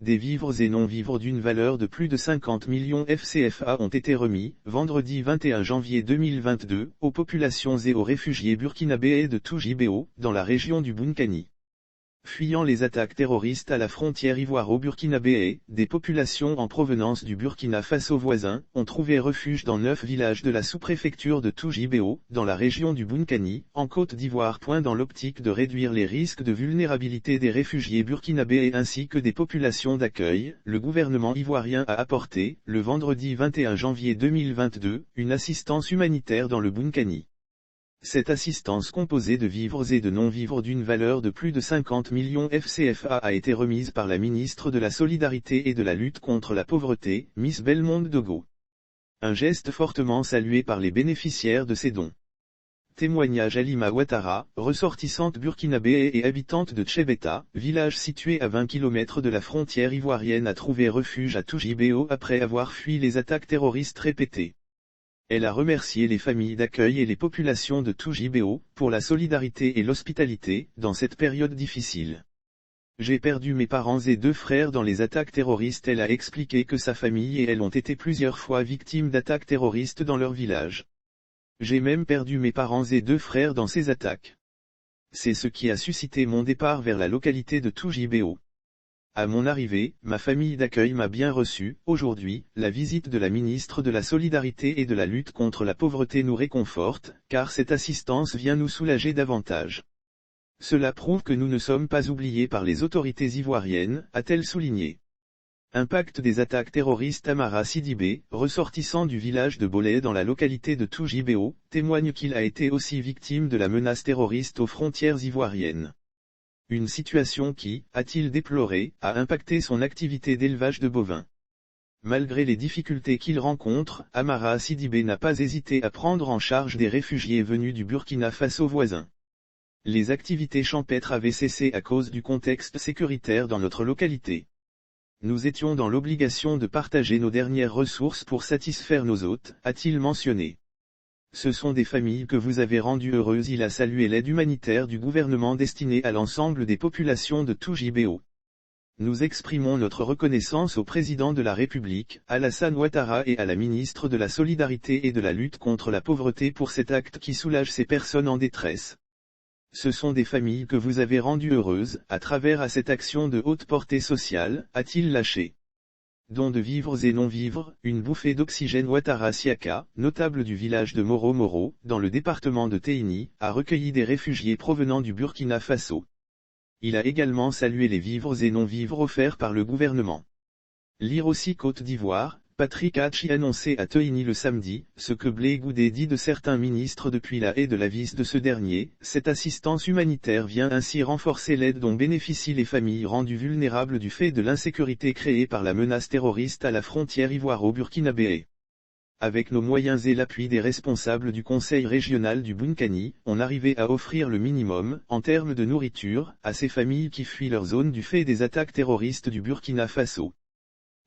des vivres et non-vivres d'une valeur de plus de 50 millions FCFA ont été remis, vendredi 21 janvier 2022, aux populations et aux réfugiés burkinabés de Toujibéo, dans la région du Bunkani. Fuyant les attaques terroristes à la frontière ivoiro-burkinabé, des populations en provenance du Burkina Faso voisin, ont trouvé refuge dans 9 villages de la sous-préfecture de Toujibéo, dans la région du Bunkani, en Côte d'Ivoire. Dans l'optique de réduire les risques de vulnérabilité des réfugiés burkinabés ainsi que des populations d'accueil, le gouvernement ivoirien a apporté, le vendredi 21 janvier 2022, une assistance humanitaire dans le Bunkani. Cette assistance composée de vivres et de non-vivres d'une valeur de plus de 50 millions FCFA a été remise par la ministre de la Solidarité et de la lutte contre la pauvreté, Miss Bellemonde Dogo. Un geste fortement salué par les bénéficiaires de ces dons. Témoignage Halima Ouattara, ressortissante burkinabé et habitante de Tchébeta, village situé à 20 km de la frontière ivoirienne, a trouvé refuge à Toujibéo après avoir fui les attaques terroristes répétées. Elle a remercié les familles d'accueil et les populations de Toujibéo, pour la solidarité et l'hospitalité, dans cette période difficile. J'ai perdu mes parents et 2 frères dans les attaques terroristes. Elle a expliqué que sa famille et elle ont été plusieurs fois victimes d'attaques terroristes dans leur village. J'ai même perdu mes parents et 2 frères dans ces attaques. C'est ce qui a suscité mon départ vers la localité de Toujibéo. À mon arrivée, ma famille d'accueil m'a bien reçu. Aujourd'hui, la visite de la ministre de la Solidarité et de la lutte contre la pauvreté nous réconforte, car cette assistance vient nous soulager davantage. Cela prouve que nous ne sommes pas oubliés par les autorités ivoiriennes, a-t-elle souligné. Impact des attaques terroristes. Amara Sidibé, ressortissant du village de Bolé dans la localité de Toujibéo, témoigne qu'il a été aussi victime de la menace terroriste aux frontières ivoiriennes. Une situation qui, a-t-il déploré, a impacté son activité d'élevage de bovins. Malgré les difficultés qu'il rencontre, Amara Sidibé n'a pas hésité à prendre en charge des réfugiés venus du Burkina Faso voisin. Les activités champêtres avaient cessé à cause du contexte sécuritaire dans notre localité. Nous étions dans l'obligation de partager nos dernières ressources pour satisfaire nos hôtes, a-t-il mentionné. Ce sont des familles que vous avez rendues heureuses. Il a salué l'aide humanitaire du gouvernement destinée à l'ensemble des populations de Toujibéo. Nous exprimons notre reconnaissance au président de la République, Alassane Ouattara, et à la ministre de la Solidarité et de la lutte contre la pauvreté pour cet acte qui soulage ces personnes en détresse. Ce sont des familles que vous avez rendues heureuses, à travers cette action de haute portée sociale, a-t-il lâché. Don de vivres et non-vivres, une bouffée d'oxygène. Ouattara Siaka, notable du village de Moro Moro, dans le département de Téini, a recueilli des réfugiés provenant du Burkina Faso. Il a également salué les vivres et non-vivres offerts par le gouvernement. Lire aussi Côte d'Ivoire, Patrick Hachi annoncé à Téini le samedi, ce que Blé Goudé dit de certains ministres depuis la haie de la vis de ce dernier. Cette assistance humanitaire vient ainsi renforcer l'aide dont bénéficient les familles rendues vulnérables du fait de l'insécurité créée par la menace terroriste à la frontière ivoiro-burkinabé. Avec nos moyens et l'appui des responsables du conseil régional du Bunkani, on arrivait à offrir le minimum, en termes de nourriture, à ces familles qui fuient leur zone du fait des attaques terroristes du Burkina Faso.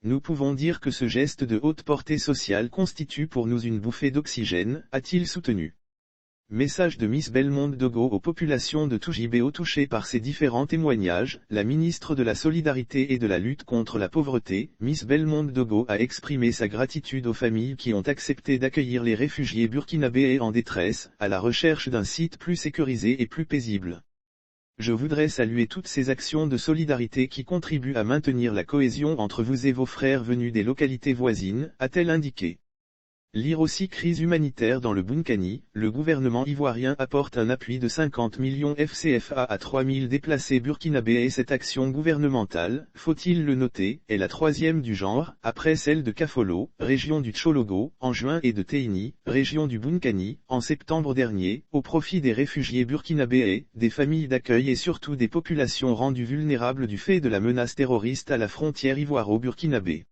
Nous pouvons dire que ce geste de haute portée sociale constitue pour nous une bouffée d'oxygène, a-t-il soutenu. Message de Miss Bellemonde Dogo aux populations de Toujibéo touchées par ces différents témoignages. La ministre de la Solidarité et de la lutte contre la pauvreté, Miss Bellemonde Dogo, a exprimé sa gratitude aux familles qui ont accepté d'accueillir les réfugiés burkinabés en détresse, à la recherche d'un site plus sécurisé et plus paisible. Je voudrais saluer toutes ces actions de solidarité qui contribuent à maintenir la cohésion entre vous et vos frères venus des localités voisines, a-t-elle indiqué. Lire aussi crise humanitaire dans le Bunkani, le gouvernement ivoirien apporte un appui de 50 millions FCFA à 3000 déplacés burkinabés et cette action gouvernementale, faut-il le noter, est la 3e du genre, après celle de Kafolo, région du Tchologo, en juin et de Téini, région du Bunkani, en septembre dernier, au profit des réfugiés burkinabés, des familles d'accueil et surtout des populations rendues vulnérables du fait de la menace terroriste à la frontière ivoiro-burkinabé.